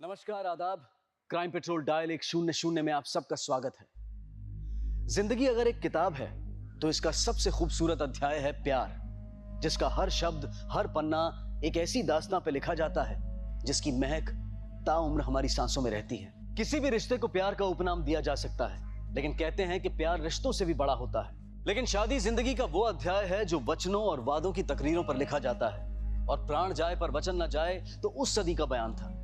नमस्कार, आदाब। Crime petrol dial 100 में आप सबका स्वागत है। जिंदगी अगर एक किताब है तो इसका सबसे खूबसूरत अध्याय है प्यार, जिसका हर शब्द, हर पन्ना एक ऐसी दास्तां पे लिखा जाता है जिसकी महक ताउम्र हमारी सांसों में रहती है। किसी भी रिश्ते को प्यार का उपनाम दिया जा सकता है, लेकिन कहते हैं कि प्यार रिश्तों से भी बड़ा होता है। लेकिन शादी जिंदगी का वो अध्याय है जो वचनों और वादों की तकरीरों पर लिखा जाता है, और प्राण जाए पर वचन न जाए तो उस सदी का बयान था।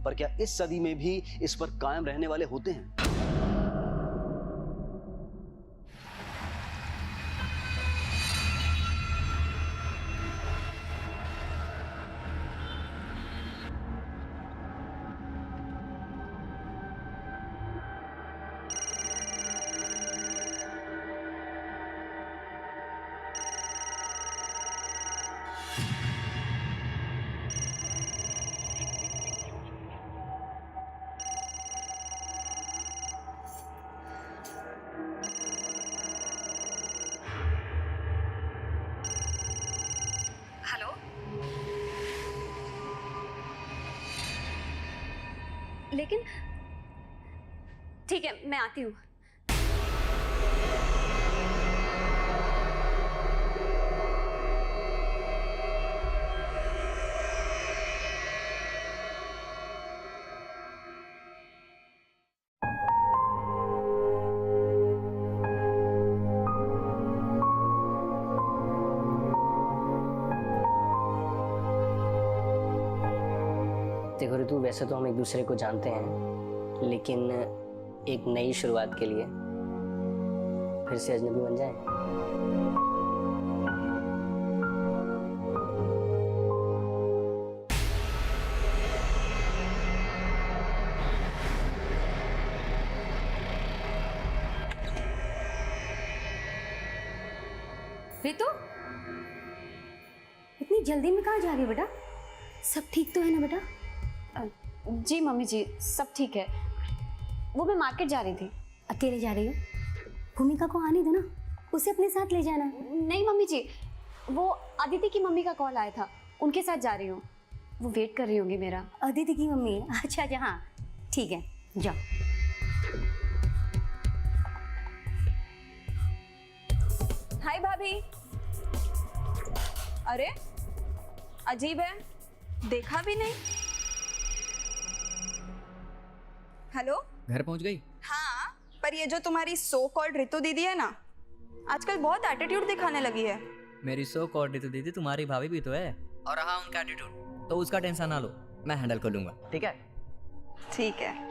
पर क्या इस सदी में भी इस पर कायम रहने वाले होते हैं? हेलो। लेकिन ठीक है, मैं आती हूँ। देखो ऋतु, वैसे तो हम एक दूसरे को जानते हैं, लेकिन एक नई शुरुआत के लिए फिर से अजनबी बन जाएं। रितु, इतनी जल्दी में कहाँ जा रही हो बेटा? सब ठीक तो है ना बेटा? जी मम्मी जी, सब ठीक है। वो मैं मार्केट जा रही थी। अकेले जा रही हो? भूमिका को आने दो ना, उसे अपने साथ ले जाना। नहीं मम्मी जी, वो अदिति की मम्मी का कॉल आया था, उनके साथ जा रही हूँ। वो वेट कर रही होंगी मेरा। अदिति की मम्मी? अच्छा अच्छा, हाँ ठीक है, जाओ। हाय भाभी। अरे अजीब है, देखा भी नहीं। हेलो, घर पहुंच गई? हाँ, पर ये जो तुम्हारी सो कॉल्ड रितु दीदी है ना, आजकल बहुत एटीट्यूड दिखाने लगी है। मेरी सो कॉल्ड रितु दीदी तुम्हारी भाभी भी तो है, और रहा उनका एटीट्यूड तो उसका टेंशन ना लो, मैं हैंडल कर लूंगा। ठीक है? ठीक है।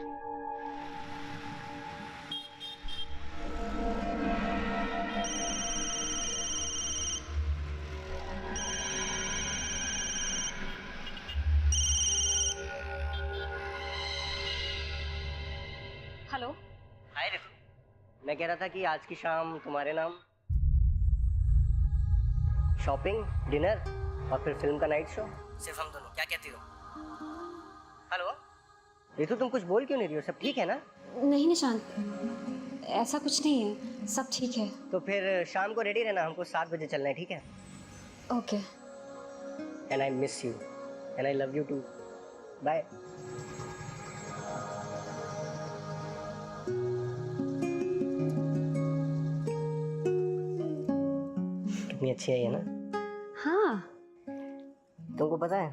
हेलो। हाय ऋतु, मैं कह रहा था कि आज की शाम तुम्हारे नाम शॉपिंग, डिनर और फिर फिल्म का नाइट शो, सिर्फ हम दोनों। क्या कहती हो? हेलो ऋतु, तुम कुछ बोल क्यों नहीं रही हो? सब ठीक है ना? नहीं निशांत, ऐसा कुछ नहीं है, सब ठीक है। तो फिर शाम को रेडी रहना, हमको 7 बजे चलना है, ठीक है? Okay. And I miss you and I love you too. Bye. कितनी अच्छी है ये ना? हाँ। तुमको पता है,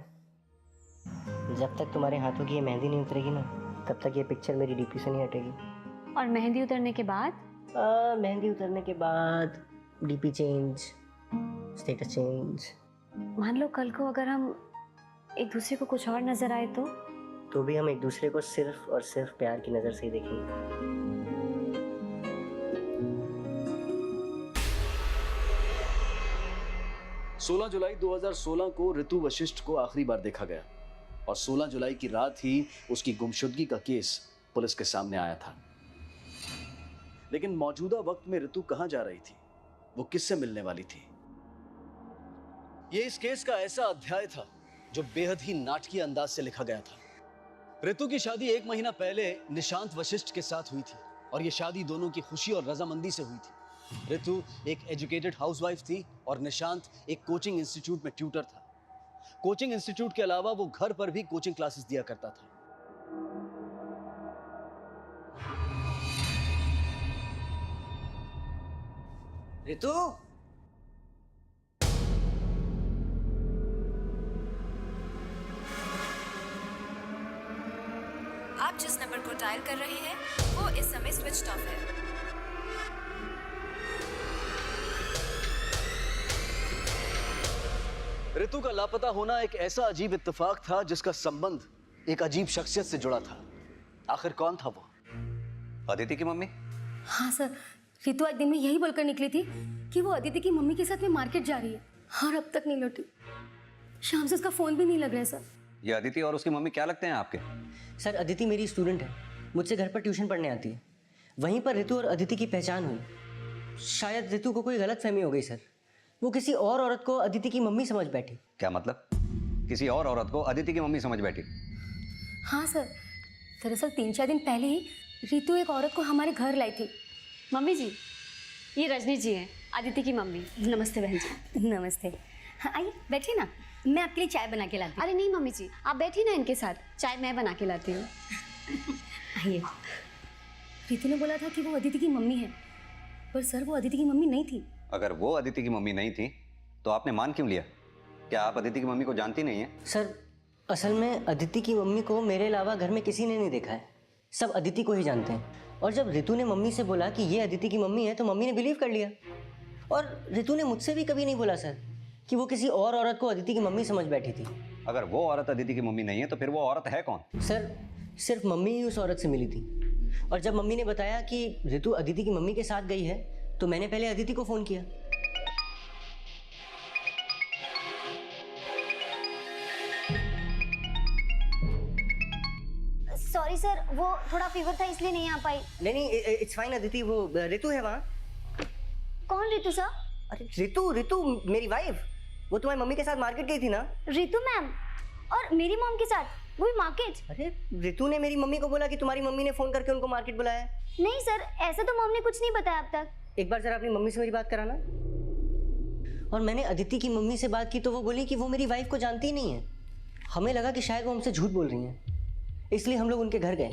जब तक तुम्हारे हाथों की ये मेहंदी नहीं उतरेगी ना, तब तक ये पिक्चर मेरी डीपी से नहीं हटेगी। और मेहंदी उतरने के बाद? मेहंदी उतरने के बाद डीपी चेंज, स्टेटस चेंज। मान लो कल को अगर हम एक दूसरे को कुछ और नजर आए तो भी हम एक दूसरे को सिर्फ और सिर्फ प्यार की नजर से ही देखेंगे। 16 जुलाई 2016 को ऋतु वशिष्ठ को आखिरी बार देखा गया, और 16 जुलाई की रात ही उसकी गुमशुदगी का केस पुलिस के सामने आया था। लेकिन मौजूदा वक्त में ऋतु कहां जा रही थी? वो किससे मिलने वाली थी? ये इस केस का ऐसा अध्याय था जो बेहद ही नाटकीय अंदाज से लिखा गया था। ऋतु की शादी 1 महीना पहले निशांत वशिष्ठ के साथ हुई थी, और यह शादी दोनों की खुशी और रजामंदी से हुई थी। ऋतु एक एजुकेटेड हाउसवाइफ थी और निशांत एक कोचिंग इंस्टीट्यूट में ट्यूटर था। कोचिंग इंस्टीट्यूट के अलावा वो घर पर भी कोचिंग क्लासेस दिया करता था। रितु, आप जिस नंबर को डायल कर रहे हैं वो इस समय स्विच ऑफ है। ऋतु का लापता होना एक ऐसा अजीब इत्तेफाक था जिसका संबंध एक अजीब शख्सियत से जुड़ा था। आखिर कौन था वो? अदिति की मम्मी? हाँ सर, रितु आज दिन में यही बोलकर निकली थी कि वो अदिति की मम्मी के साथ में मार्केट जा रही है और अब तक नहीं लौटी। शाम से उसका फोन भी नहीं लग रहा है सर। ये अदिति और उसकी मम्मी क्या लगते हैं आपके? सर अदिति मेरी स्टूडेंट है, मुझसे घर पर ट्यूशन पढ़ने आती है। वहीं पर रितु और अदिति की पहचान हुई। शायद रितु को कोई गलतफहमी हो गई सर। वो किसी और औरत को अदिति की मम्मी समझ बैठी। क्या मतलब? किसी और औरत को अदिति की मम्मी समझ बैठी? हाँ सर, दरअसल 3-4 दिन पहले ही रितु एक औरत को हमारे घर लाई थी। मम्मी जी, ये रजनी जी हैं, आदित्य की मम्मी। नमस्ते बहन जी। नमस्ते। हाँ आइए बैठिए ना, मैं आपके लिए चाय बना के लाती हूँ। अरे नहीं मम्मी जी, आप बैठिए ना इनके साथ, चाय मैं बना के लाती हूँ। आइए। रितु ने बोला था कि वो अदिति की मम्मी है, पर सर वो अदिति की मम्मी नहीं थी। अगर वो अदिति की मम्मी नहीं थी तो आपने मान क्यों लिया? क्या आप अदिति की मम्मी को जानती नहीं है? सर असल में अदिति की मम्मी को मेरे अलावा घर में किसी ने नहीं देखा है। सब अदिति को ही जानते हैं। और जब रितु ने मम्मी से बोला कि ये अदिति की मम्मी है तो मम्मी ने बिलीव कर लिया। और रितु ने मुझसे भी कभी नहीं बोला सर कि वो किसी और औरत को अदिति की मम्मी समझ बैठी थी। अगर वो औरत अदिति की मम्मी नहीं है तो फिर वो औरत है कौन? सर सिर्फ मम्मी ही उस औरत से मिली थी। और जब मम्मी ने बताया कि रितु अदिति की मम्मी के साथ गई है तो मैंने पहले अदिति को फ़ोन किया। सॉरी सर, वो थोड़ा फीवर था इसलिए नहीं आ पाई। नहीं इट्स फाइन अदिति, वो रितु है वहाँ। कौन रितु सर? अरे रितु मेरी वाइफ, वो तुम्हारी मम्मी के साथ मार्केट गई थी ना। रितु मैम और मेरी मॉम के साथ, वो भी मार्केट? अरे रितु ने मेरी मम्मी को बोला कि तुम्हारी मम्मी ने फ़ोन करके उनको मार्केट बुलाया। नहीं सर, ऐसा तो मॉम ने कुछ नहीं बताया अब तक। एक बार जरा अपनी मम्मी से मेरी बात कराना। और मैंने अदिति की मम्मी से बात की तो वो बोली कि वो मेरी वाइफ को जानती ही नहीं है। हमें लगा कि शायद वो हमसे झूठ बोल रही हैं, इसलिए हम लोग उनके घर गए।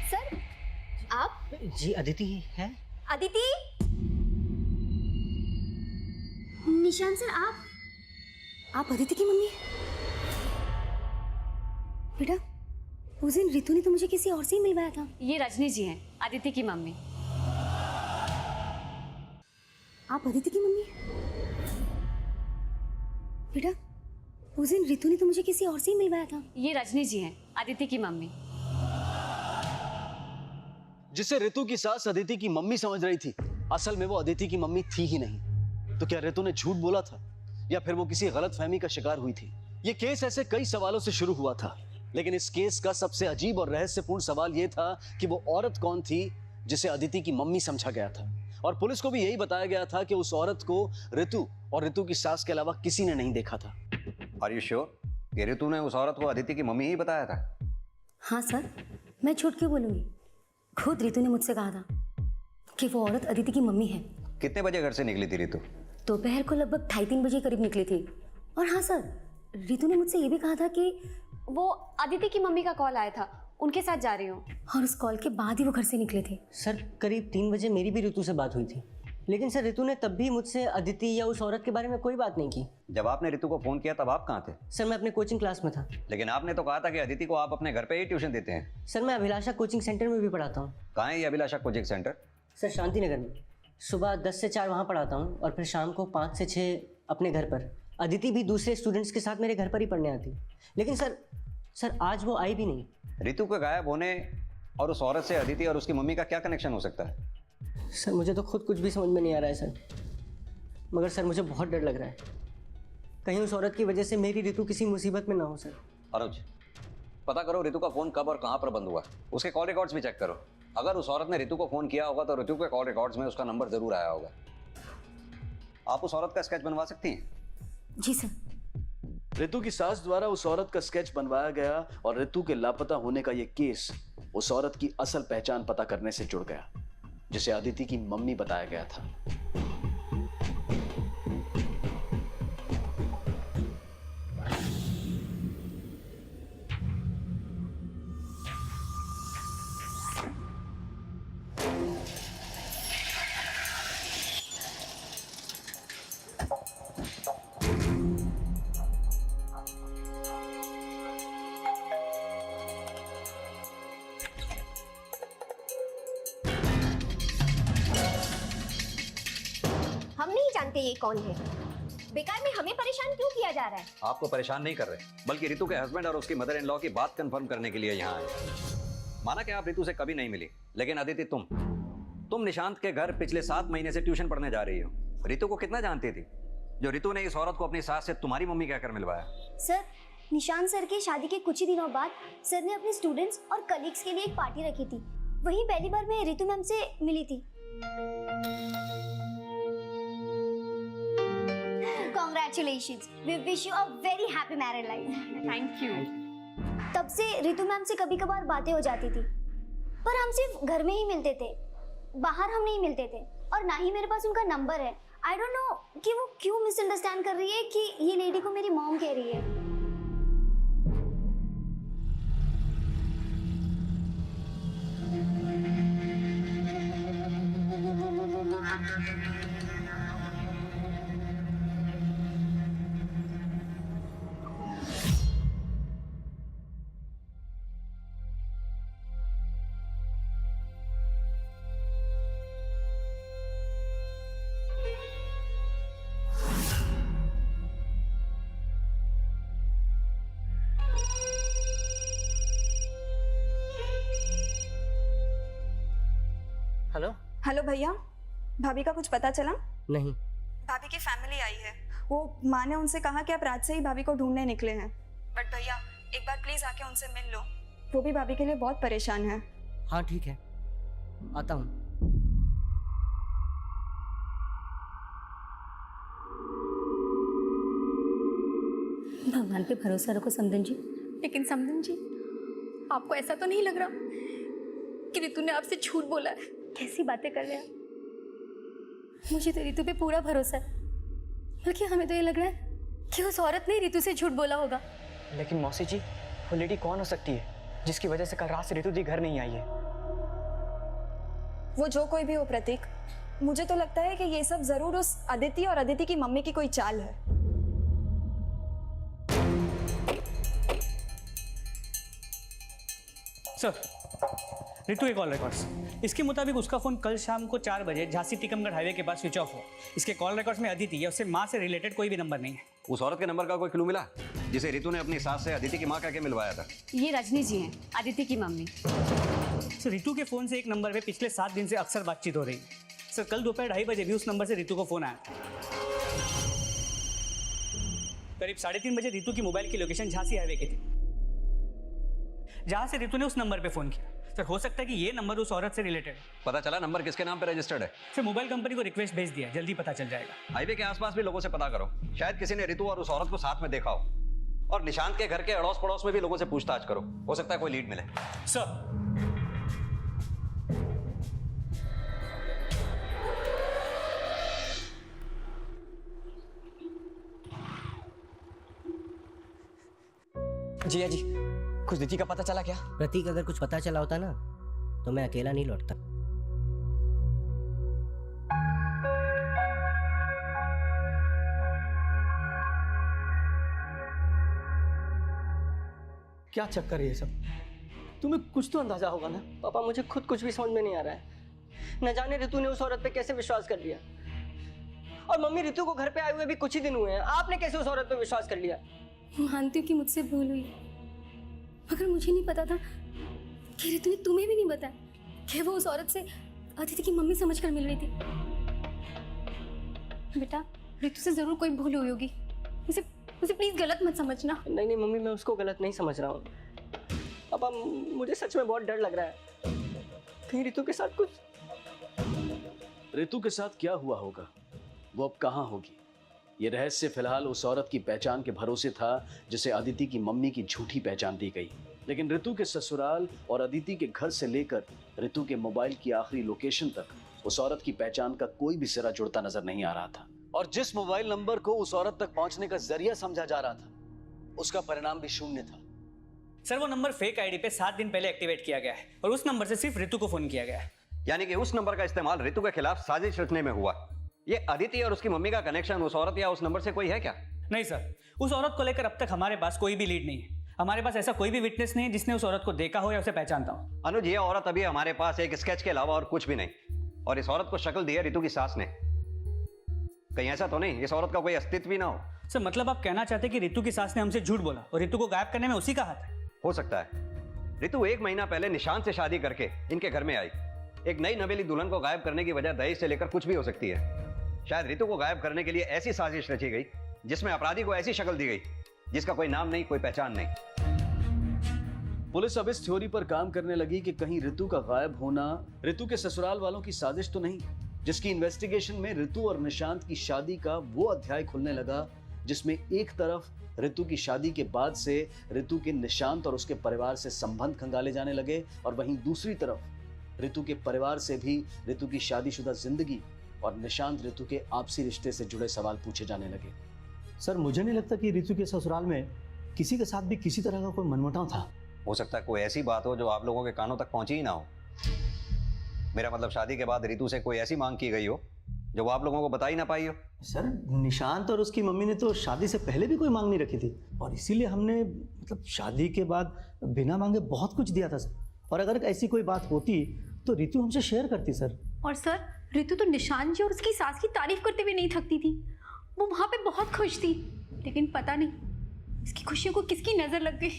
सर आप? जी अदिति है। अदिति? निशान सर आप अदिति की मम्मी? बेटा उस दिन रितु ने तो मुझे किसी और से ही मिलवाया था। ये रजनी जी हैं, आदित्य की मम्मी। आप अदिति की मम्मी? बेटा उस दिन रितु ने तो मुझे किसी और से ही मिलवाया था। ये रजनी जी हैं, आदित्य की मम्मी। जिसे रितु की सास अदिति की मम्मी समझ रही थी, असल में वो अदिति की मम्मी थी ही नहीं। तो क्या रितु ने झूठ बोला था या फिर वो किसी गलतफहमी का शिकार हुई थी? ये केस ऐसे कई सवालों से शुरू हुआ था, लेकिन इस केस का सबसे अजीब और रहस्यपूर्ण सवाल यह था कि वो औरत कौन थी जिसे अदिति की मम्मी समझा गया था। और पुलिस को भी यही बताया गया था कि उस औरत को रितु और रितु की सास के अलावा किसी ने नहीं देखा था। आर यू श्योर कि रितु ने उस औरत को अदिति की मम्मी ही बताया था? हाँ सर, मैं झूठ क्यों बोलूंगी? खुद रितु ने मुझसे कहा था कि वो औरत अदिति की मम्मी है। कितने बजे घर से निकली थी रितु? दोपहर को लगभग 2:30 बजे करीब निकली थी। और हाँ सर, रितु ने मुझसे ये भी कहा था कि वो आदित्य की मम्मी का कॉल आया था, उनके साथ जा रही हूँ। और उस कॉल के बाद ही वो घर से निकले थे। सर करीब 3 बजे मेरी भी रितु से बात हुई थी, लेकिन सर रितु ने तब भी मुझसे अदिति या उस औरत के बारे में कोई बात नहीं की। जब आपने रितु को फोन किया तब आप कहाँ थे? सर मैं अपने कोचिंग क्लास में था। लेकिन आपने तो कहा था कि अदिति को आप अपने घर पे ही ट्यूशन देते हैं। सर मैं अभिलाषा कोचिंग सेंटर में भी पढ़ाता हूँ। कहाँ है ये अभिलाषा coaching centre? Sir Shanti Nagar में। सुबह 10 से 4 वहाँ पढ़ाता हूँ और फिर शाम को 5 से 6 अपने घर पर। अदिति भी दूसरे स्टूडेंट्स के साथ मेरे घर पर ही पढ़ने आती। लेकिन सर आज वो आई भी नहीं। रितु के गायब होने और उस औरत से अदिति और उसकी मम्मी का क्या कनेक्शन हो सकता है? सर मुझे तो खुद कुछ भी समझ में नहीं आ रहा है सर। मगर सर मुझे बहुत डर लग रहा है, कहीं उस औरत की वजह से मेरी रितु किसी मुसीबत में ना हो सर। अनुज, पता करो रितु का फोन कब और कहाँ पर बंद हुआ, उसके कॉल रिकॉर्ड्स भी चेक करो। अगर उस औरत ने रितु को फोन किया होगा तो रितु के कॉल रिकॉर्ड्स में उसका नंबर जरूर आया होगा। आप उस औरत का स्केच बनवा सकती हैं? जी सर। रितु की सास द्वारा उस औरत का स्केच बनवाया गया और रितु के लापता होने का यह केस उस औरत की असल पहचान पता करने से जुड़ गया, जिसे अदिति की मम्मी बताया गया था। हम नहीं जानते ये कौन है। बेकार में हमें परेशान क्यों किया जा रहा है? आपको परेशान नहीं कर रहे, बल्कि रितु के हस्बैंड और उसकी मदर इन लॉ की बात कंफर्म करने के लिए यहाँ आए। माना कि आप रितु से कभी नहीं मिली, लेकिन अदिति तुम निशांत के घर पिछले 7 महीने से ट्यूशन पढ़ने जा रही हो। रितु को कितना जानती थी, जो रितु ने इस औरत को अपनी सास से तुम्हारी मम्मी कहकर मिलवाया? सर, निशांत सर के शादी के कुछ ही दिनों बाद सर ने अपने स्टूडेंट्स और कलीग्स के लिए एक पार्टी रखी थी। वहीं पहली बार मैं रितु मैम से मिली थी। Congratulations. We wish you a very happy married life. Thank you. तब से रितु मैम से कभी कभार बातें हो जाती थी, पर हम सिर्फ घर में ही मिलते थे, बाहर हम नहीं मिलते थे, और ना ही मेरे पास उनका नंबर है। आई डोंट नो कि वो क्यों मिसअंडरस्टैंड कर रही है कि ये लेडी को मेरी मॉम कह रही है। हेलो। हेलो भैया, भाभी का कुछ पता चला? नहीं। भाभी की फैमिली आई है। वो माँ ने उनसे कहा कि आप रात से ही भाभी को ढूंढने निकले हैं। बट भैया, एक बार प्लीज आके उनसे मिल लो। वो भी भाभी के लिए बहुत परेशान है। हाँ ठीक है, आता हूँ। भगवान पे भरोसा रखो समदन जी। लेकिन समदन जी, आपको ऐसा तो नहीं लग रहा कि रितु ने आपसे झूठ बोला है? कैसी बातें कर रहे हैं आप? मुझे तो रितु पे पूरा भरोसा है, बल्कि हमें तो ये लग रहा है कि उस औरत ने रितु से झूठ बोला होगा। लेकिन मौसी जी, वो लेडी कौन हो सकती है जिसकी वजह से कल रात से रितु जी घर नहीं आई है? वो जो कोई भी हो प्रतीक, मुझे तो लगता है कि ये सब जरूर उस अदिति और अदिति की मम्मी की कोई चाल है। सर, रितु के कॉल रिकॉर्ड्स, इसके मुताबिक उसका फोन कल शाम को 4 बजे झांसी टीकमगढ़ हाईवे के पास स्विच ऑफ हुआ। इसके कॉल रिकॉर्ड्स में अदिति या उससे माँ से रिलेटेड कोई भी नंबर नहीं है। उस औरत के नंबर का कोई क्लू मिला जिसे रितु ने अपनी सास से अदिति की माँ कह के मिलवाया था? ये रजनी जी हैं, अदिति की मम्मी। सर, रितु के फोन से एक नंबर पे पिछले 7 दिन से अक्सर बातचीत हो रही है। सर, कल दोपहर 2:30 बजे भी उस नंबर से रितु को फोन आया था। करीब 3:30 बजे रितु की मोबाइल की लोकेशन झांसी हाईवे की थी, जहां से रितु ने उस नंबर पे फोन किया। सर, हो सकता है कि ये नंबर उस औरत से रिलेटेड है। पता चला नंबर किसके नाम पे रजिस्टर्ड है? सर, मोबाइल कंपनी को रिक्वेस्ट भेज दिया, जल्दी पता चल जाएगा। हाईवे के आसपास भी लोगों से पता करो, शायद किसी ने रितु और उस औरत को साथ में देखा हो। और निशांत के घर के अड़ोस पड़ोस में भी लोगों से पूछताछ करो, हो सकता है कोई लीड मिले। सर, जिया जी, कुछ दिति का पता चला क्या? प्रतीक, अगर कुछ पता चला होता ना तो मैं अकेला नहीं लौटता। क्या चक्कर है ये सब? तुम्हें कुछ तो अंदाजा होगा ना? पापा, मुझे खुद कुछ भी समझ में नहीं आ रहा है। न जाने रितु ने उस औरत पे कैसे विश्वास कर लिया। और मम्मी, रितु को घर पे आए हुए भी कुछ ही दिन हुए हैं, आपने कैसे उस औरत पे विश्वास कर लिया? मानती हूँ कि मुझसे भूल हुई, मगर मुझे नहीं पता था कि रितु ने तुम्हें भी नहीं बताया कि वो उस औरत से अदिति की मम्मी समझकर मिल रही थी। बेटा, रितु से जरूर कोई भूल हुई होगी, उसे प्लीज गलत मत समझना। नहीं नहीं मम्मी, मैं उसको गलत नहीं समझ रहा हूँ। अब मुझे सच में बहुत डर लग रहा है, कहीं रितु के साथ कुछ। रितु के साथ क्या हुआ होगा, वो अब कहाँ होगी, ये रहस्य फिलहाल उस औरत की पहचान के भरोसे था जिसे अदिति की मम्मी की झूठी पहचान दी गई। लेकिन रितु के ससुराल और अदिति के घर से लेकर रितु के मोबाइल की आखिरी लोकेशन तक उस औरत की पहचान का कोई भी सिरा जुड़ता नजर नहीं आ रहा था। और जिस मोबाइल नंबर को उस औरत तक पहुंचने का जरिया समझा जा रहा था, उसका परिणाम भी शून्य था। सर वो नंबर फेक आईडी पे 7 दिन पहले एक्टिवेट किया गया है और उस नंबर से सिर्फ रितु को फोन किया गया है। यानी कि उस नंबर का इस्तेमाल रितु के खिलाफ साजिश रचने में हुआ। ये अदिति और उसकी मम्मी का कनेक्शन उस औरत या उस नंबर से कोई है क्या? नहीं सर, उस औरत को लेकर अब तक हमारे पास कोई भी लीड नहीं है। हमारे पास ऐसा कोई भी विटनेस नहीं है जिसने उस औरत को देखा हो या उसे पहचानता हो। अनुज, ये औरत अभी हमारे पास एक स्केच के अलावा और कुछ भी नहीं। और इस औरत को शक्ल दी है रितु की सास ने। कहीं ऐसा तो नहीं इस औरत का कोई अस्तित्व भी ना हो? सर मतलब आप कहना चाहते कि रितु की सास ने हमसे झूठ बोला और रितु को गायब करने में उसी का हाथ है? हो सकता है। रितु 1 महीना पहले निशांत से शादी करके इनके घर में आई। एक नई नवेली दुल्हन को गायब करने की वजह दहेज से लेकर कुछ भी हो सकती है। शायद रितु को गायब करने के लिए ऐसी साजिश रची गई जिसमें अपराधी को ऐसी शक्ल दी गई जिसका कोई नाम नहीं, कोई पहचान नहीं। पुलिस अब इस थ्योरी पर काम करने लगी कि कहीं रितु का गायब होना रितु के ससुराल वालों की साजिश तो नहीं, जिसकी इन्वेस्टिगेशन में रितु और निशांत की शादी का वो अध्याय खुलने लगा जिसमें एक तरफ रितु की शादी के बाद से रितु के निशांत और उसके परिवार से संबंध खंगाले जाने लगे और वहीं दूसरी तरफ रितु के परिवार से भी रितु की शादीशुदा जिंदगी और निशांत रितु के आपसी रिश्ते से जुड़े सवाल पूछे जाने लगे। सर मुझे नहीं लगता कि रितु के ससुराल में किसी के साथ भी किसी तरह का कोई मनमुटाव था। हो सकता है कोई ऐसी बात हो जो आप लोगों के कानों तक पहुंची ही ना हो। मेरा मतलब शादी के बाद रितु से कोई ऐसी मांग की गई हो जो वो आप लोगों को बता ही ना पाई हो। सर निशांत और उसकी मम्मी ने तो शादी से पहले भी कोई मांग नहीं रखी थी और इसीलिए हमने मतलब शादी के बाद बिना मांगे बहुत कुछ दिया था सर। और अगर ऐसी कोई बात होती तो रितु हमसे शेयर करती सर। और सर रितु तो निशांत जी और उसकी सास की तारीफ करते हुए नहीं थकती थी। वो वहाँ पे बहुत खुश थी, लेकिन पता नहीं इसकी खुशियों को किसकी नजर लग गई।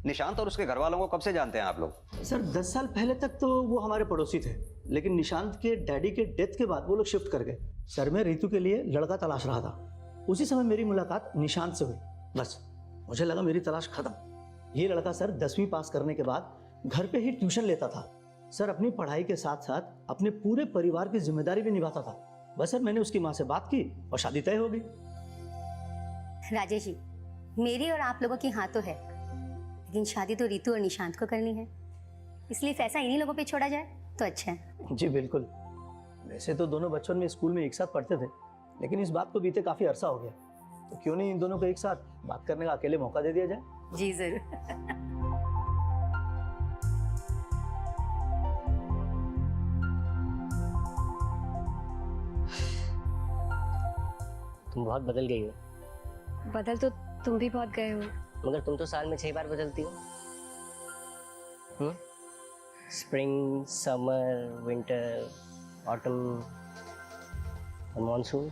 निशांत और उसके घर वालों को कब से जानते हैं आप लोग? सर 10 साल पहले तक तो वो हमारे पड़ोसी थे, लेकिन निशांत के डैडी के डेथ के बाद वो लोग शिफ्ट कर गए। सर मैं रितु के लिए लड़का तलाश रहा था। उसी समय मेरी मुलाकात निशांत से हुई। बस मुझे लगा मेरी तलाश खत्म। ये लड़का सर 10वीं पास करने के बाद घर पे ही ट्यूशन लेता था। सर अपनी पढ़ाई के साथ साथ अपने पूरे परिवार की जिम्मेदारी भी निभाता था। बस सर मैंने उसकी माँ से बात की और शादी तय हो गई। राजेश जी, मेरी और आप लोगों की हाँ तो है, लेकिन शादी तो रितु और निशांत को करनी है, इसलिए फैसला इन्हीं लोगों पे छोड़ा जाए तो अच्छा है। जी बिल्कुल। वैसे तो दोनों बचपन में स्कूल में एक साथ पढ़ते थे, लेकिन इस बात को बीते काफी अरसा हो गया, तो क्यों नहीं इन दोनों को एक साथ बात करने का अकेले मौका दे दिया जाए। जी जरूर। तुम बहुत बदल गई हो। बदल तो तुम भी बहुत गए हो। मगर तुम तो साल में 6 बार बदलती हो। स्प्रिंग, समर, विंटर, ऑटम और मॉनसून।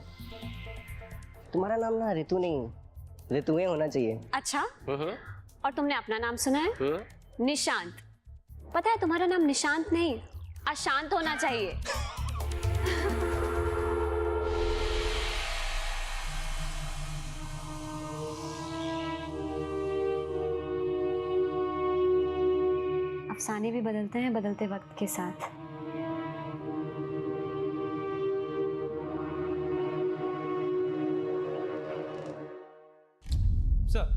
तुम्हारा नाम ना ऋतु नहीं, ऋतुएं होना चाहिए। अच्छा, और तुमने अपना नाम सुना है? निशांत। पता है तुम्हारा नाम निशांत नहीं, अशांत होना चाहिए। अफसाने भी बदलते हैं बदलते वक्त के साथ। सर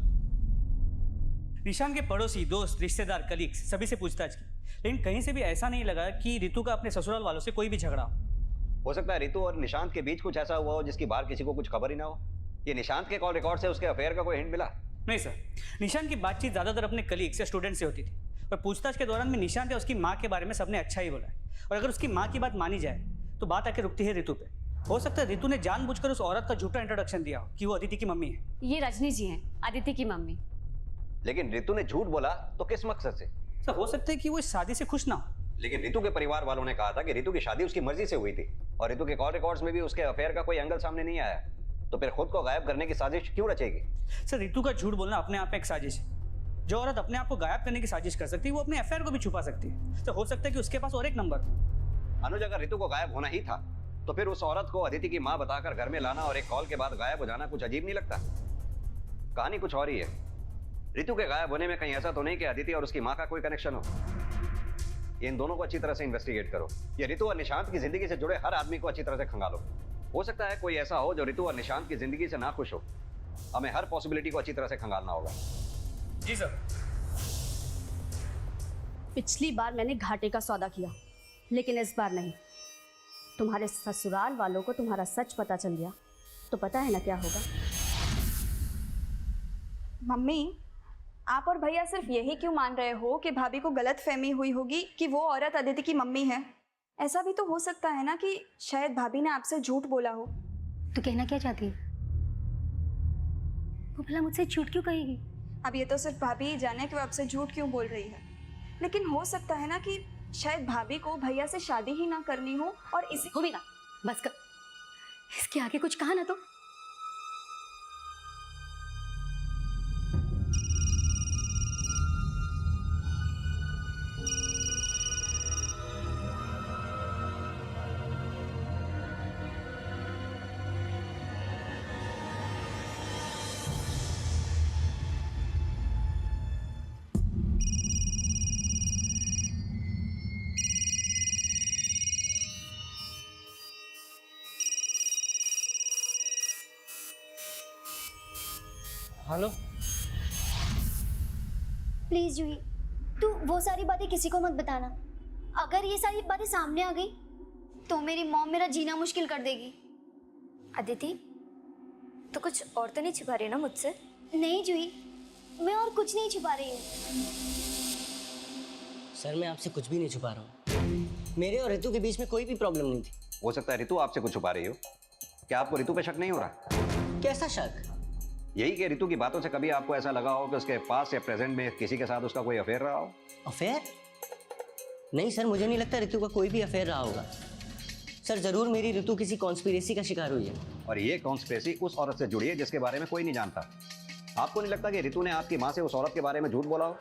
निशांत के पड़ोसी, दोस्त, रिश्तेदार, कलीग्स सभी से पूछताछ की, लेकिन कहीं से भी ऐसा नहीं लगा कि रितु का अपने ससुराल वालों से कोई भी झगड़ा हो सकता है रितु और निशांत के बीच कुछ ऐसा हुआ हो जिसकी बाहर किसी को कुछ खबर ही ना हो। ये निशांत के कॉल रिकॉर्ड से उसके अफेयर का कोई हिंट मिला? नहीं सर, निशांत की बातचीत ज्यादातर अपने कलीग्स या स्टूडेंट से होती थी और पूछताछ के दौरान में निशांत या उसकी माँ के बारे में सबने अच्छा ही बोला है। और अगर उसकी माँ की बात मानी जाए तो बात आके रुकती है रितु पे। हो सकता है रितु ने जानबूझकर उस औरत का झूठा इंट्रोडक्शन दिया हो कि वो अदिति की मम्मी है। ये रजनी जी हैं, अदिति की मम्मी। लेकिन रितु ने झूठ बोला तो किस मकसद से? सर हो सकता है कि वो इस शादी से खुश ना हो। लेकिन रितु के परिवार वालों ने कहा था कि रितु की शादी उसकी मर्जी से हुई थी और रितु के कॉल रिकॉर्ड्स में भी उसके अफेयर का कोई एंगल सामने नहीं आया। तो फिर खुद को गायब करने की साजिश क्यों रचेगी? सर रितु का झूठ बोलना अपने आप में एक साजिश है। जो औरत अपने आप को गायब करने की साजिश कर सकती है वो अपने अफेयर को भी छुपा सकती है। तो हो सकता है कि उसके पास और एक नंबर। अनुज, अगर रितु को गायब होना ही था तो फिर उस औरत को अदिति की माँ बताकर घर में लाना और एक कॉल के बाद गायब हो जाना कुछ अजीब नहीं लगता? कहानी कुछ और ही है। रितु के गायब होने में कहीं ऐसा तो नहीं कि अदिति और उसकी माँ का कोई कनेक्शन हो। ये इन दोनों को अच्छी तरह से इन्वेस्टिगेट करो। ये रितु और निशांत की जिंदगी से जुड़े हर आदमी को अच्छी तरह से खंगालो। हो सकता है कोई ऐसा हो जो रितु और निशांत की जिंदगी से ना खुश हो। हमें हर पॉसिबिलिटी को अच्छी तरह से खंगालना होगा। जी सर। पिछली बार मैंने घाटे का सौदा किया, लेकिन इस बार नहीं। तुम्हारे ससुराल वालों को तुम्हारा सच पता चल गया तो पता है ना क्या होगा। मम्मी, आप और भैया सिर्फ यही क्यों मान रहे हो कि भाभी को गलत फहमी हुई होगी कि वो औरत अदिति की मम्मी है? ऐसा भी तो हो सकता है ना कि शायद भाभी ने आपसे झूठ बोला हो। तू कहना क्या चाहती है? वो भला मुझसे झूठ क्यों कहेगी? अब ये तो सिर्फ भाभी ही जाने कि वो आपसे झूठ क्यों बोल रही है, लेकिन हो सकता है ना कि शायद भाभी को भैया से शादी ही ना करनी हो और इसी हो भी ना, बस कर। इसके आगे कुछ कहा ना तो। हेलो। प्लीज जूही, तू वो सारी बातें किसी को मत बताना। अगर ये सारी बातें सामने आ गई तो मेरी मॉम मेरा जीना मुश्किल कर देगी। अदिति, तो कुछ और तो नहीं छिपा रही ना मुझसे? नहीं जूही, मैं और कुछ नहीं छुपा रही हूँ। सर मैं आपसे कुछ भी नहीं छुपा रहा हूँ। मेरे और रितु के बीच में कोई भी प्रॉब्लम नहीं थी। हो सकता है रितु आपसे कुछ छुपा रही हो। क्या आपको रितु पे शक नहीं हो रहा? कैसा शक? यही कि रितु की बातों से कभी आपको ऐसा लगा हो कि उसके पास या प्रेजेंट में किसी के साथ उसका कोई अफेयर रहा हो? अफेयर? नहीं सर, मुझे नहीं लगता रितु का कोई भी अफेयर रहा होगा। सर जरूर मेरी रितु किसी कॉन्स्पिरेसी का शिकार हुई है। और ये कॉन्स्पिरेसी उस औरत से जुड़ी है जिसके बारे में कोई नहीं जानता। आपको नहीं लगता कि रितु ने आपकी माँ से उस औरत के बारे में झूठ बोला हो?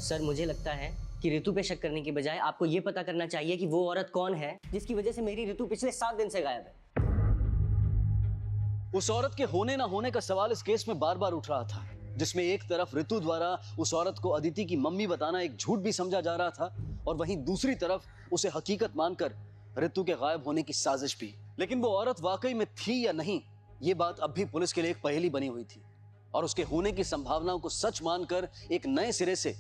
सर मुझे लगता है कि रितु पे शक करने की बजाय आपको ये पता करना चाहिए कि वो औरत कौन है जिसकी वजह से मेरी रितु पिछले 7 दिन से गायब है। उस औरत के होने ना होने का सवाल इस केस में बार बार उठ रहा था, जिसमें एक तरफ रितु द्वारा उस औरत को अदिति की मम्मी बताना एक झूठ भी समझा जा रहा था और वहीं दूसरी तरफ उसे हकीकत मानकर रितु के गायब होने की साजिश भी। लेकिन वो औरत वाकई में थी या नहीं, ये बात अब भी पुलिस के लिए एक पहेली बनी हुई थी और उसके होने की संभावनाओं को सच मानकर एक नए सिरे से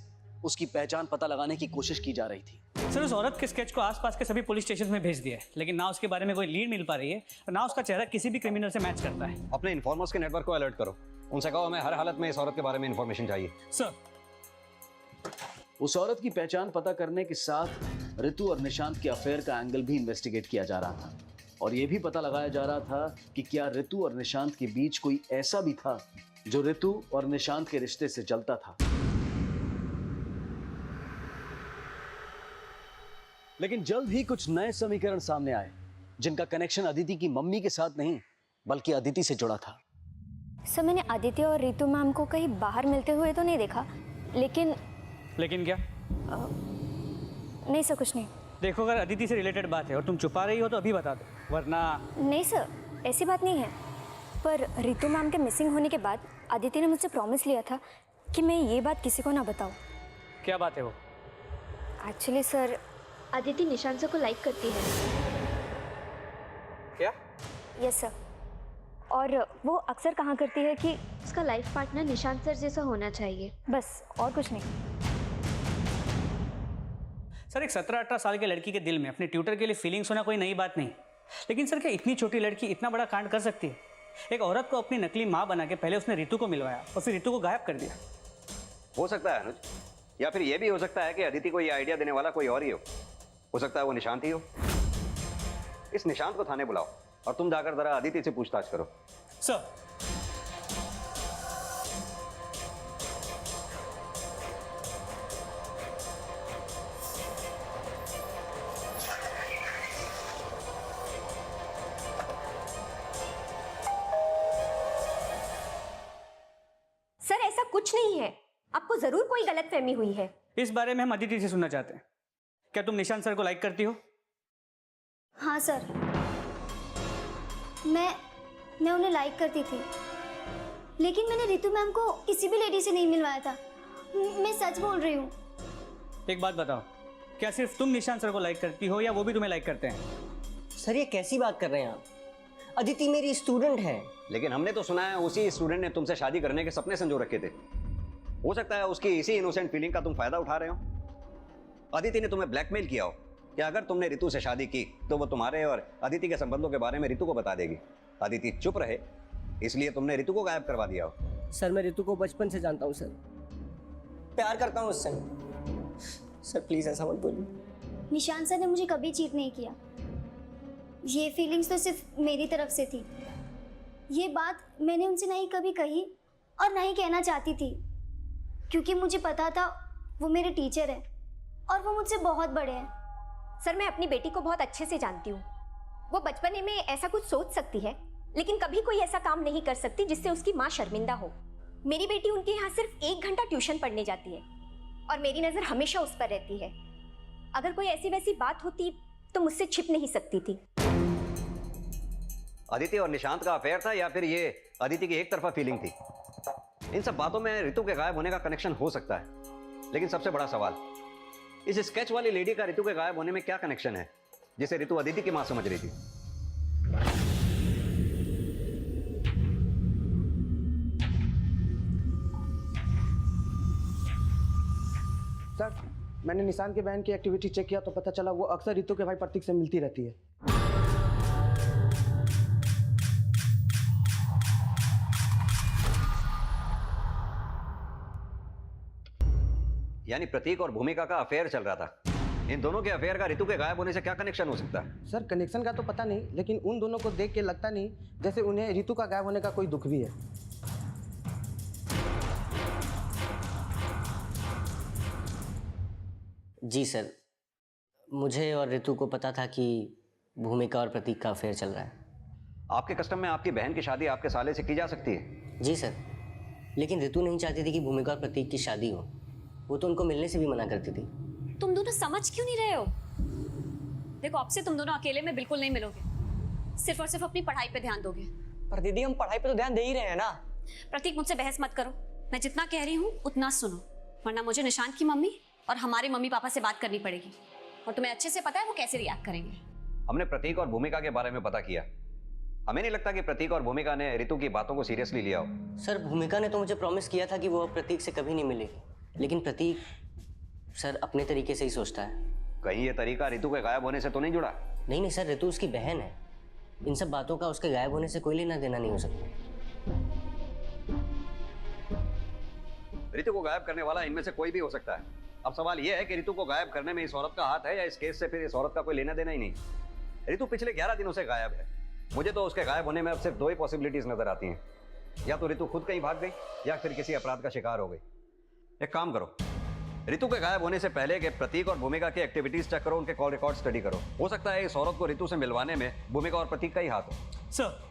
उसकी पहचान पता लगाने की कोशिश की जा रही थी। सर उस औरत के स्केच को आसपास के सभी पुलिस स्टेशन में भेज दिया है, लेकिन ना उसके बारे में कोई लीड मिल पा रही है और ना उसका चेहरा किसी भी क्रिमिनल से मैच करता है। अपने इन्फॉर्मर्स के नेटवर्क को अलर्ट करो। उनसे कहो हमें हर हालत में इस औरत के बारे में इन्फॉर्मेशन चाहिए। सर उस औरत की पहचान पता करने के साथ रितु और निशांत के अफेयर का एंगल भी इन्वेस्टिगेट किया जा रहा था और यह भी पता लगाया जा रहा था कि क्या रितु और निशांत के बीच कोई ऐसा भी था जो रितु और निशांत के रिश्ते से जलता था। लेकिन जल्द ही कुछ नए समीकरण सामने आए जिनका कनेक्शन अदिति की मम्मी के साथ नहीं बल्कि अदिति से जुड़ा था। सर मैंने अदिति और रितु मैम को कहीं बाहर मिलते हुए तो नहीं देखा, लेकिन क्या? नहीं सर, कुछ नहीं। देखो अगर अदिति से रिलेटेड बात है और तुम छुपा रही हो तो अभी बता दो, वरना। नहीं सर, ऐसी बात नहीं है, पर रितु मैम के मिसिंग होने के बाद अदिति ने मुझसे प्रॉमिस लिया था कि मैं ये बात किसी को ना बताऊं। क्या बात है वो? Actually sir, Aditi Nishant sir को लाइक करती है। क्या? यस सर, और वो अक्सर कहा करती है कि उसका लाइफ पार्टनर निशांत सर जैसा होना चाहिए, बस और कुछ नहीं। सर एक 17-18 साल के लड़की के दिल में अपने ट्यूटर के लिए फीलिंग्स होना कोई नई बात नहीं, लेकिन सर क्या इतनी छोटी लड़की इतना बड़ा कांड कर सकती है? एक औरत को अपनी नकली माँ बना के पहले उसने रितु को मिलवाया और फिर रितु को गायब कर दिया। हो सकता है अनुज, या फिर यह भी हो सकता है कि अदिति को यह आइडिया देने वाला कोई और ही हो सकता है वो निशांत ही हो। इस निशांत को थाने बुलाओ और तुम जाकर जरा अदिति से पूछताछ करो। सर सर ऐसा कुछ नहीं है, आपको जरूर कोई गलतफहमी हुई है। इस बारे में हम अदिति से सुनना चाहते हैं। क्या तुम निशांत सर को लाइक करती हो? हाँ सर, मैं उन्हें लाइक करती थी, लेकिन मैंने रितु मैम को किसी भी लेडी से नहीं मिलवाया था। मैं सच बोल रही हूँ। एक बात बताओ, क्या सिर्फ तुम निशांत सर को लाइक करती हो या वो भी तुम्हें लाइक करते हैं? सर ये कैसी बात कर रहे हैं आप? अदिति मेरी स्टूडेंट है। लेकिन हमने तो सुना है उसी स्टूडेंट ने तुमसे शादी करने के सपने संजो रखे थे। हो सकता है उसकी इसी इनोसेंट फीलिंग का तुम फायदा उठा रहे हो। अदिति ने तुम्हें ब्लैकमेल किया हो कि अगर तुमने रितु से शादी की तो वो तुम्हारे और अदिति के संबंधों के बारे में रितु को बता देगी। अदिति चुप रहे इसलिए तुमने रितु को गायब करवा दिया हो। सर मैं रितु को बचपन से जानता हूँ सर, प्यार करता हूँ उससे। सर प्लीज ऐसा मत बोलिए। निशांत सर ने मुझे कभी चीट नहीं किया। ये फीलिंग्स तो सिर्फ मेरी तरफ से थी। ये बात मैंने उनसे नहीं कभी कही और ना ही कहना चाहती थी, क्योंकि मुझे पता था वो मेरे टीचर हैं और वो मुझसे बहुत बड़े हैं। सर मैं अपनी बेटी को बहुत अच्छे से जानती हूँ। वो बचपने में ऐसा कुछ सोच सकती है, लेकिन कभी कोई ऐसा काम नहीं कर सकती जिससे उसकी माँ शर्मिंदा हो। मेरी बेटी उनके यहाँ सिर्फ 1 घंटा ट्यूशन पढ़ने जाती है और मेरी नज़र हमेशा उस पर रहती है। अगर कोई ऐसी वैसी बात होती तो मुझसे छिप नहीं सकती थी। अदिति और निशांत का अफेयर था या फिर ये अदिति की एक तरफा फीलिंग थी? इन सब बातों में रितु के गायब होने का कनेक्शन हो सकता है, लेकिन सबसे बड़ा सवाल इस स्केच वाली लेडी का रितु के गायब होने में क्या कनेक्शन है जिसे रितु अदिति की मां समझ रही थी? सर मैंने निशांत के बहन की एक्टिविटी चेक किया तो पता चला वो अक्सर रितु के भाई प्रतीक से मिलती रहती है। यानी प्रतीक और भूमिका का अफेयर चल रहा था। इन दोनों के अफेयर का रितु के गायब होने से क्या कनेक्शन हो सकता है? सर कनेक्शन का तो पता नहीं, लेकिन उन दोनों को देख के लगता नहीं जैसे उन्हें रितु का गायब होने का कोई दुख भी है। जी सर, मुझे और रितु को पता था कि भूमिका और प्रतीक का अफेयर चल रहा है। आपके कस्टम में आपकी बहन की शादी आपके साले से की जा सकती है? जी सर, लेकिन रितु नहीं चाहती थी कि भूमिका और प्रतीक की शादी हो। वो तो उनको मिलने से भी मना करती थी। तुम दोनों समझ क्यों नहीं रहे हो? देखो अब से तुम दोनों अकेले में बिल्कुल नहीं मिलोगे, सिर्फ और सिर्फ अपनी पढ़ाई पे ध्यान दोगे। पर दीदी हम पढ़ाई पे तो ध्यान दे ही रहे हैं ना। प्रतीक मुझसे बहस मत करो, मैं जितना कह रही हूँ उतना सुनो, वरना मुझे निशांत की मम्मी और हमारे मम्मी पापा से बात करनी पड़ेगी और तुम्हें अच्छे से पता है वो कैसे रिएक्ट करेंगे। हमने प्रतीक और भूमिका के बारे में पता किया। हमें नहीं लगता कि प्रतीक और भूमिका ने रितु की बातों को सीरियसली लिया हो। सर भूमिका ने तो मुझे प्रॉमिस किया था कि वो अब प्रतीक से कभी नहीं मिलेगी, लेकिन प्रतीक सर अपने तरीके से ही सोचता है। कहीं ये तरीका रितु के गायब होने से तो नहीं जुड़ा? नहीं सर, रितु उसकी बहन है। इन सब बातों का उसके गायब होने से कोई लेना देना नहीं हो सकता। रितु को गायब करने वाला इनमें से कोई भी हो सकता है। अब सवाल यह है कि रितु को गायब करने में इस औरत का हाथ है या इस केस से फिर इस औरत का कोई लेना देना ही नहीं। रितु पिछले 11 दिनों से गायब है। मुझे तो उसके गायब होने में अब सिर्फ 2 ही पॉसिबिलिटीज नजर आती हैं, या तो रितु खुद कहीं भाग गई या फिर किसी अपराध का शिकार हो गई। एक काम करो, रितु के गायब होने से पहले के प्रतीक और भूमिका की एक्टिविटीज चेक करो, उनके कॉल रिकॉर्ड स्टडी करो। हो सकता है इस औरत को रितु से मिलवाने में भूमिका और प्रतीक का ही हाथ हो। सर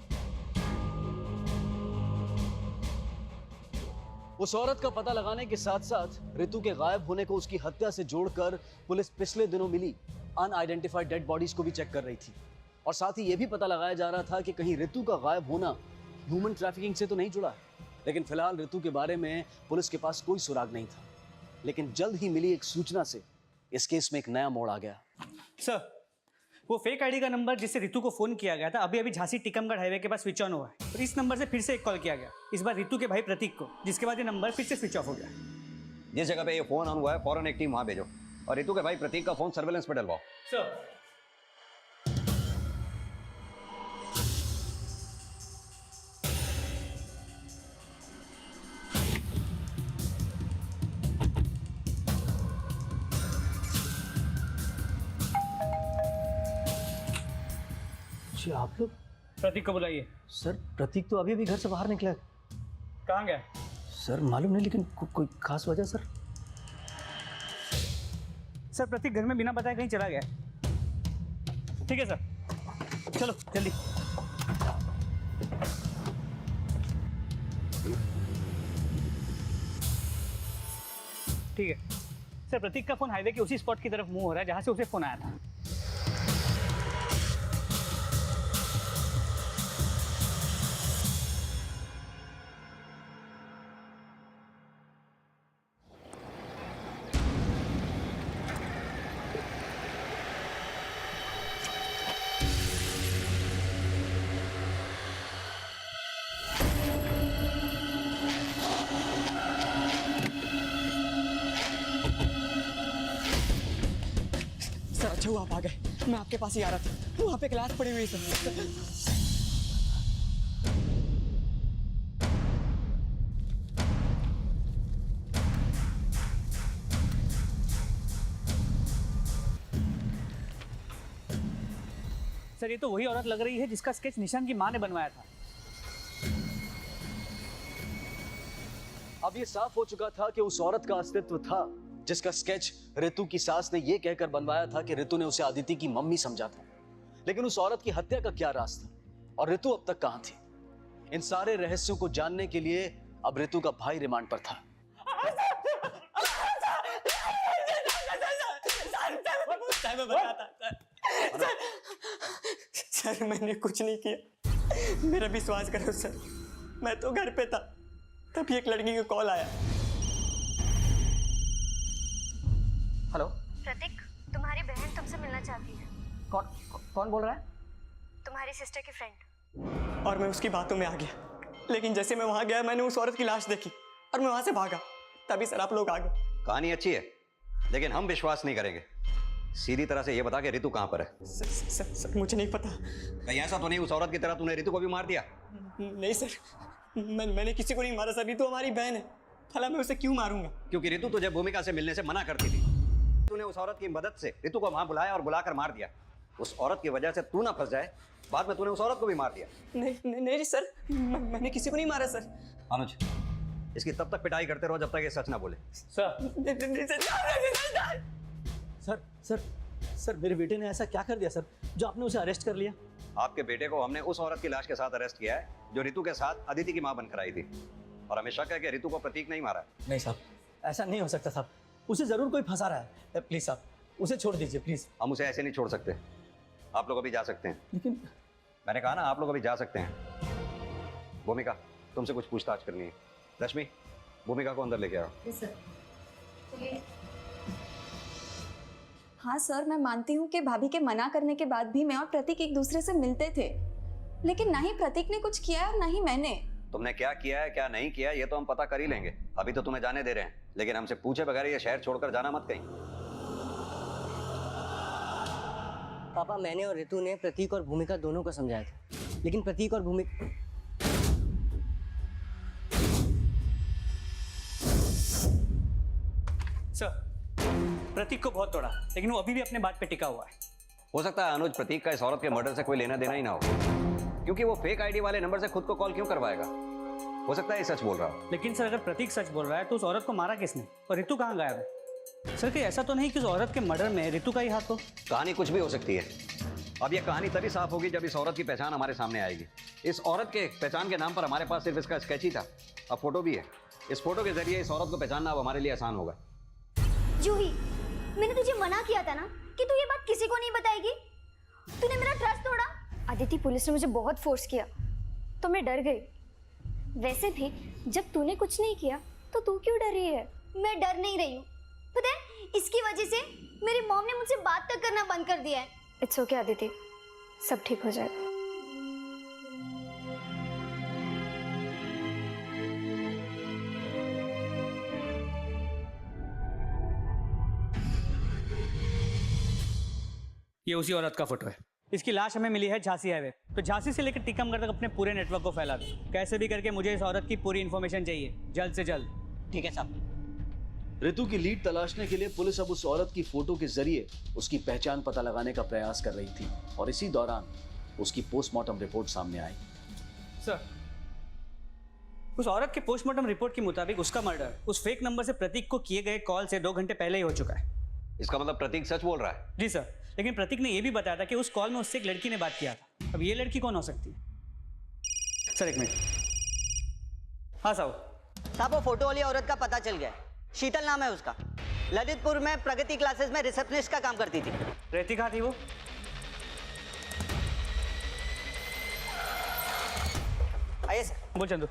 उस औरत का पता लगाने के साथ साथ रितु के गायब होने को उसकी हत्या से जोड़कर पुलिस पिछले दिनों मिली अनआइडेंटिफाइड डेड बॉडीज को भी चेक कर रही थी, और साथ ही यह भी पता लगाया जा रहा था कि कहीं रितु का गायब होना ह्यूमन ट्रैफिकिंग से तो नहीं जुड़ा है। लेकिन फिलहाल रितु के बारे में पुलिस के पास कोई सुराग नहीं था, लेकिन जल्द ही मिली एक सूचना से इस केस में एक नया मोड़ आ गया। सर वो फेक आईडी का नंबर जिससे रितु को फोन किया गया था अभी अभी झांसी टिकमगढ़ हाईवे के पास स्विच ऑन हुआ है, और इस नंबर से फिर से एक कॉल किया गया, इस बार रितु के भाई प्रतीक को, जिसके बाद ये नंबर फिर से स्विच ऑफ हो गया। जिस जगह पे ये फोन ऑन हुआ है फौरन एक टीम वहां भेजो और रितु के भाई प्रतीक का फोन सर्वेलेंस पे डलवाओ। सर जी आप लोग? प्रतीक को बुलाइए। सर प्रतीक तो अभी अभी घर से बाहर निकला है। कहाँ गया? सर मालूम नहीं, लेकिन कोई खास वजह? सर सर प्रतीक घर में बिना बताए कहीं चला गया। ठीक है सर, चलो जल्दी। ठीक है सर, प्रतीक का फोन हाईवे के उसी स्पॉट की तरफ मूव हो रहा है जहां से उसे फोन आया था। सर अच्छा हुआ आप आ गए, मैं आपके पास ही आ रहा था, वहाँ पे क्लास पड़ी हुई सर। सर ये तो वही औरत लग रही है जिसका स्केच निशान की माँ ने बनवाया था। अब ये साफ हो चुका था कि उस औरत का अस्तित्व था जिसका स्केच ऋतु की सास ने यह कहकर बनवाया था कि ऋतु ने उसे अदिति की मम्मी समझा था। लेकिन उस औरत की हत्या का क्या राज था और ऋतु अब तक कहां थी? इन सारे रहस्यों को जानने के लिए अब ऋतु का भाई रिमांड पर था। सर मैंने कुछ नहीं किया, मेरा विश्वास करो सर, मैं तो घर पे था तभी एक लड़की का कॉल आया। हेलो प्रतीक, तुम्हारी बहन तुमसे मिलना चाहती है। कौन बोल रहा है? तुम्हारी सिस्टर की फ्रेंड। और मैं उसकी बातों में आ गया, लेकिन जैसे मैं वहां गया मैंने उस औरत की लाश देखी और मैं वहां से भागा, तभी सर आप लोग आ गए। कहानी अच्छी है लेकिन हम विश्वास नहीं करेंगे। सीधी तरह से ये बता कि ऋतु कहाँ पर है? सर मुझे नहीं पता। कहीं ऐसा तो नहीं उस औरत की तरह तूने ऋतु को भी मार दिया? नहीं सर, मैंने किसी को नहीं मारा सर, ऋतु हमारी बहन है, भला मैं उसे क्यों मारूंगा? क्योंकि ऋतु तुझे भूमिका से मिलने से मना करती थी। तूने उस औरत की मदद से ऋतु को वहां बुलाया और बुलाकर मार दिया। उस औरत की वजह से तू ना फंस जाए, बाद में तूने उस औरत को भी मार दिया। नहीं सर, मैंने किसी को नहीं मारा सर। अनुज, इसकी तब तक पिटाई करते रहो जब तक ये सच ना बोले। सर मेरे बेटे ने ऐसा क्या कर दिया सर जो आपने उसे अरेस्ट कर लिया? आपके बेटे को हमने उस औरत की लाश के साथ अरेस्ट किया है जो ऋतु के साथ अदिति की मां बनकर आई थी, और हमें शक है कि ऋतु को प्रतीक नहीं मारा है। नहीं साहब, ऐसा नहीं हो सकता साहब, उसे जरूर कोई फंसा रहा है। प्लीज साहब उसे छोड़ दीजिए प्लीज। हम उसे ऐसे नहीं छोड़ सकते। आप लोग अभी जा सकते हैं। लेकिन मैंने कहा ना आप लोग अभी जा सकते हैं। भूमिका, तुमसे कुछ पूछताछ करनी है। रश्मि, भूमिका को अंदर लेके आओ। हाँ सर, मैं मानती हूँ कि भाभी के मना करने के बाद भी मैं और प्रतीक एक दूसरे से मिलते थे, लेकिन ना ही प्रतीक ने कुछ किया और ना ही मैंने। तुमने क्या किया है क्या नहीं किया ये तो हम पता कर ही लेंगे। अभी तो तुम्हें जाने दे रहे हैं, लेकिन हमसे पूछे बगैर ये शहर छोड़कर जाना मत कहीं। पापा, मैंने और ऋतु ने प्रतीक और भूमिका दोनों को समझाया था, लेकिन प्रतीक और भूमिका सर, प्रतीक को बहुत तोड़ा, लेकिन वो अभी भी अपने बात पे टिका हुआ है। हो सकता है अनुज प्रतीक का इस औरत के मर्डर से कोई लेना देना ही ना हो, क्योंकि वो फेक आईडी वाले नंबर से खुद को कॉल क्यों करवाएगा? हो सकता है ये सच बोल रहा हो। लेकिन सर अगर प्रतीक सच बोल रहा है तो उस औरत को मारा किसने और ऋतु कहाँ गायब है? सर कहीं ऐसा तो नहीं कि उस औरत के मर्डर में ऋतु का ही हाथ हो? कहानी कुछ भी हो सकती है। अब ये कहानी तभी साफ होगी जब इस औरत की पहचान हमारे सामने आएगी। इस औरत के पहचान के नाम पर हमारे पास सिर्फ इसका स्केच ही था, अब फोटो भी है। इस फोटो के जरिए इस औरत को पहचानना अब हमारे लिए आसान होगा। जूही, मैंने तुझे मना किया था ना कि तू ये बात किसी को नहीं बताएगी। तूने मेरा ट्रस्ट तोड़ा। अदिति, पुलिस ने मुझे बहुत फोर्स किया तो मैं डर गई। वैसे भी जब तूने कुछ नहीं किया तो तू क्यों डर रही है? मैं डर नहीं रही हूँ, पता है इसकी वजह से मेरी मॉम ने मुझसे बात तक करना बंद कर दिया है। इट्स ओके अदिति, सब ठीक हो जाएगा। ये उसी औरत का फोटो है। इसकी लाश हमें मिली है झांसी हाईवे, तो झांसी से लेकर टीकमगढ़ तक अपने पूरे नेटवर्क को फैला दो। कैसे भी करके मुझे इस औरत की पूरी इन्फॉर्मेशन चाहिए, जल्द से जल्द। ठीक है साहब। ऋतु की लीड तलाशने के लिए पुलिस अब उस औरत की फोटो के जरिए उसकी पहचान पता लगाने का प्रयास कर रही थी, और इसी दौरान उसकी पोस्टमार्टम रिपोर्ट सामने आई। सर, उस औरत के पोस्टमार्टम रिपोर्ट के मुताबिक उसका मर्डर उस फेक नंबर से प्रतीक को किए गए कॉल से 2 घंटे पहले ही हो चुका है। इसका मतलब प्रतीक सच बोल रहा है? जी सर, लेकिन प्रतीक ने यह भी बताया था कि उस कॉल में उससे एक लड़की ने बात किया था। अब ये लड़की कौन हो सकती है? सर एक मिनट। हाँ साहब, वो फोटो वाली औरत का पता चल गया। शीतल नाम है उसका, ललितपुर में प्रगति क्लासेस में रिसेप्शनिस्ट का काम करती थी। रहती कहाँ थी वो? आइए सर। बोल चंदू।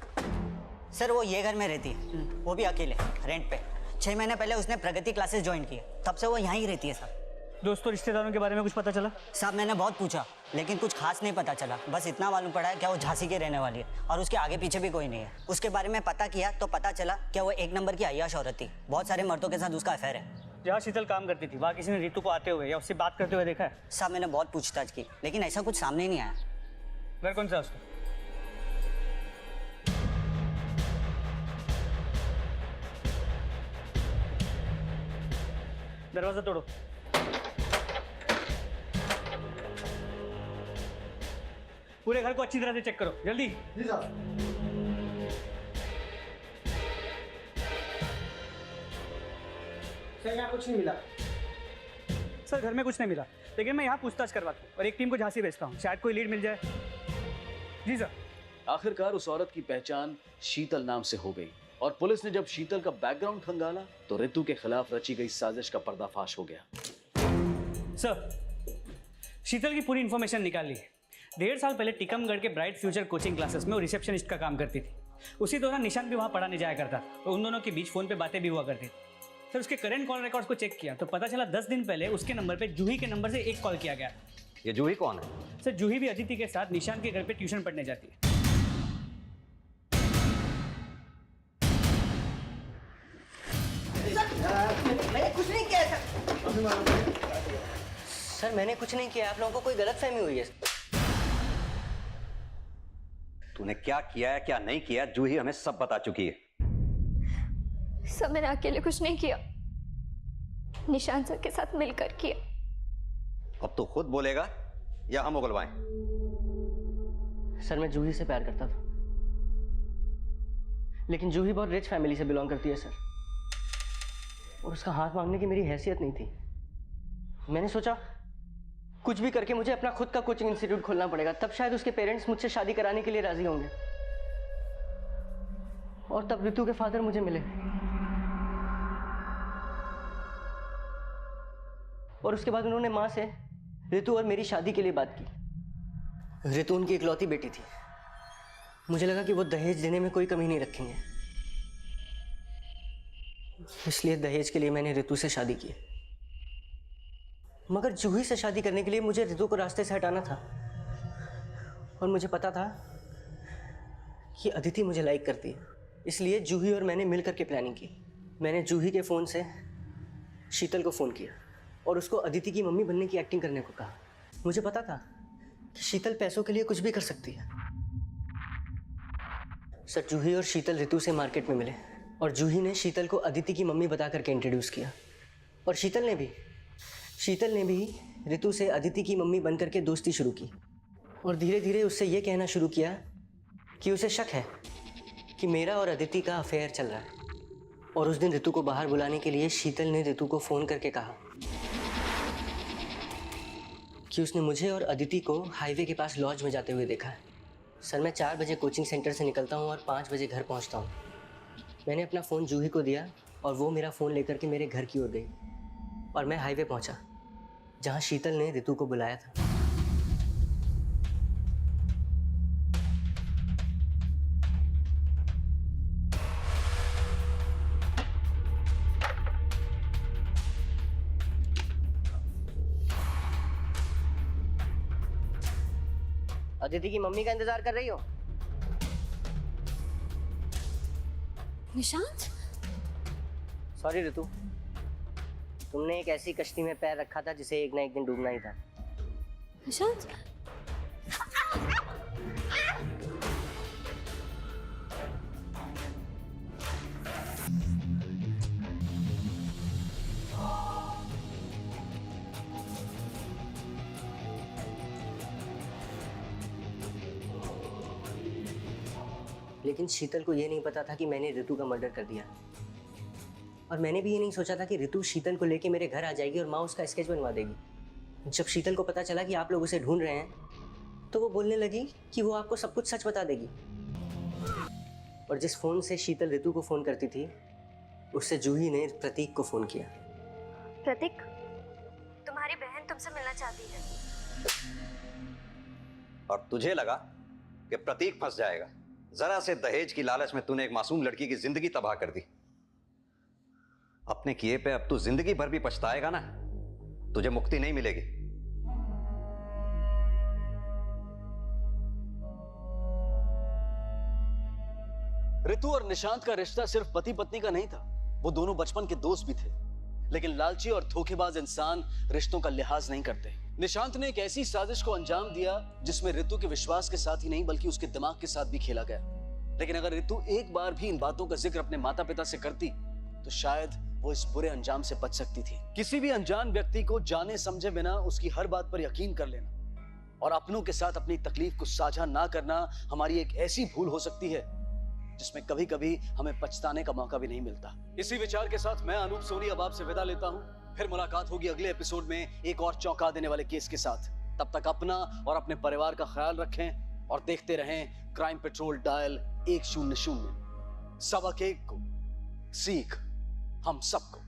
सर वो ये घर में रहती है, वो भी अकेले, रेंट पे। 6 महीने पहले उसने प्रगति क्लासेस ज्वाइन की है, तब से वो यहाँ ही रहती है साहब। दोस्तों रिश्तेदारों के बारे में कुछ पता चला? साहब मैंने बहुत पूछा, लेकिन कुछ खास नहीं पता चला। बस इतना मालूम पड़ा है कि वो झांसी की रहने वाली है और उसके आगे पीछे भी कोई नहीं है। उसके बारे में पता किया तो पता चला कि वो 1 नंबर की अय्याश औरत थी, बहुत सारे मर्दों के साथ उसका अफेयर है। जहाँ शीतल काम करती थी वहाँ किसी ने रितु को आते हुए या उससे बात करते हुए देखा है? साहब मैंने बहुत पूछताछ की लेकिन ऐसा कुछ सामने ही नहीं आया। घर कौन सा है उसका? दरवाजा तोड़ो। पूरे घर को अच्छी तरह से चेक करो, जल्दी। जी साहब। सर यहाँ कुछ नहीं मिला। सर घर में कुछ नहीं मिला, लेकिन मैं यहाँ पूछताछ करवाता हूँ और एक टीम को झांसी भेजता हूँ, शायद कोई लीड मिल जाए। जी सर। आखिरकार उस औरत की पहचान शीतल नाम से हो गई और पुलिस ने जब शीतल का बैकग्राउंड खंगाला तो रितु के खिलाफ रची गई साजिश का पर्दाफाश हो गया। सर, शीतल की पूरी इंफॉर्मेशन निकाल ली है। 1.5 साल पहले टीकमगढ़ के ब्राइट फ्यूचर कोचिंग क्लासेस में वो रिसेप्शनिस्ट का काम करती थी। उसी दौरान निशांत भी वहाँ पढ़ाने जाया करता और उन दोनों के बीच फ़ोन पे बातें भी हुआ करती थी। सर उसके करंट कॉल रिकॉर्ड्स को चेक किया तो पता चला 10 दिन पहले उसके नंबर पे जूही के नंबर से एक कॉल किया गया। ये जूही कौन है? सर जूही भी अदिति के साथ निशांत के घर पे ट्यूशन पढ़ने जाती है। मैंने कुछ नहीं किया सर, मैंने कुछ नहीं किया। आप लोगों को कोई गलतफहमी हुई है। तूने क्या किया है क्या नहीं किया जूही हमें सब बता चुकी है। सब मैंने अकेले कुछ नहीं किया, निशांत सर के साथ मिलकर किया। अब तू खुद बोलेगा या हम उगलवाएं? सर मैं जूही से प्यार करता था, लेकिन जूही बहुत रिच फैमिली से बिलोंग करती है सर, और उसका हाथ मांगने की मेरी हैसियत नहीं थी। मैंने सोचा कुछ भी करके मुझे अपना खुद का कोचिंग इंस्टीट्यूट खोलना पड़ेगा, तब शायद उसके पेरेंट्स मुझसे शादी कराने के लिए राजी होंगे। और तब रितु के फादर मुझे मिले और उसके बाद उन्होंने माँ से रितु और मेरी शादी के लिए बात की। रितु उनकी इकलौती बेटी थी, मुझे लगा कि वो दहेज देने में कोई कमी नहीं रखेंगे, इसलिए दहेज के लिए मैंने रितु से शादी की। मगर जूही से शादी करने के लिए मुझे रितु को रास्ते से हटाना था, और मुझे पता था कि अदिति मुझे लाइक करती है, इसलिए जूही और मैंने मिलकर के प्लानिंग की। मैंने जूही के फ़ोन से शीतल को फ़ोन किया और उसको अदिति की मम्मी बनने की एक्टिंग करने को कहा। मुझे पता था कि शीतल पैसों के लिए कुछ भी कर सकती है। सर जूही और शीतल रितु से मार्केट में मिले और जूही ने शीतल को अदिति की मम्मी बता करके इंट्रोड्यूस किया, और शीतल ने भी रितु से अदिति की मम्मी बन करके दोस्ती शुरू की, और धीरे धीरे उससे ये कहना शुरू किया कि उसे शक है कि मेरा और अदिति का अफेयर चल रहा है। और उस दिन रितु को बाहर बुलाने के लिए शीतल ने रितु को फ़ोन करके कहा कि उसने मुझे और अदिति को हाईवे के पास लॉज में जाते हुए देखा है। सर मैं 4 बजे कोचिंग सेंटर से निकलता हूँ और 5 बजे घर पहुँचता हूँ। मैंने अपना फ़ोन जूही को दिया और वो मेरा फ़ोन लेकर के मेरे घर की ओर गई, और मैं हाईवे पहुँचा जहाँ शीतल ने रितु को बुलाया था। अदिति की मम्मी का इंतजार कर रही हो? निशांत? सॉरी रितु, तुमने एक ऐसी कश्ती में पैर रखा था जिसे एक ना एक दिन डूबना ही था। निशांत? लेकिन शीतल को यह नहीं पता था कि मैंने रितु का मर्डर कर दिया, और मैंने भी ये नहीं सोचा था कि रितु शीतल को लेके मेरे घर आ जाएगी और माँ उसका स्केच बनवा देगी। जब शीतल को पता चला कि आप लोग उसे ढूंढ रहे हैं तो वो बोलने लगी कि वो आपको सब कुछ सच बता देगी। और जिस फ़ोन से शीतल रितु को फ़ोन करती थी उससे जूही ने प्रतीक को फ़ोन किया। प्रतीक, तुम्हारी बहन तुमसे मिलना चाहती है। और तुझे लगा कि प्रतीक फंस जाएगा? जरा से दहेज की लालच में तूने एक मासूम लड़की की जिंदगी तबाह कर दी। अपने किए पे अब तू जिंदगी भर भी पछताएगा ना, तुझे मुक्ति नहीं मिलेगी। रितु और निशांत का रिश्ता सिर्फ पति पत्नी का नहीं था, वो दोनों बचपन के दोस्त भी थे। लेकिन लालची और धोखेबाज इंसान रिश्तों का लिहाज नहीं करते। निशांत ने एक ऐसी साजिश को अंजाम दिया जिसमें रितु के विश्वास के साथ ही नहीं बल्कि उसके दिमाग के साथ भी खेला गया। लेकिन अगर रितु एक बार भी इन बातों का जिक्र अपने माता पिता से करती तो शायद वो इस बुरे अंजाम से बच सकती थी। किसी भी अनजान व्यक्ति को जाने समझे बिना उसकी हर बात पर यकीन कर लेना और अपनों के साथ अपनी तकलीफ को साझा ना करना हमारी एक ऐसी भूल हो सकती है जिसमें कभी कभी हमें पछताने का मौका भी नहीं मिलता। इसी विचार के साथ मैं अनूप सोनी अब आपसे विदा लेता हूं। फिर मुलाकात होगी अगले एपिसोड में एक और चौंका देने वाले केस के साथ। तब तक अपना और अपने परिवार का ख्याल रखें और देखते रहें क्राइम पेट्रोल डायल 100। सबक एक को, सीख हम सबको।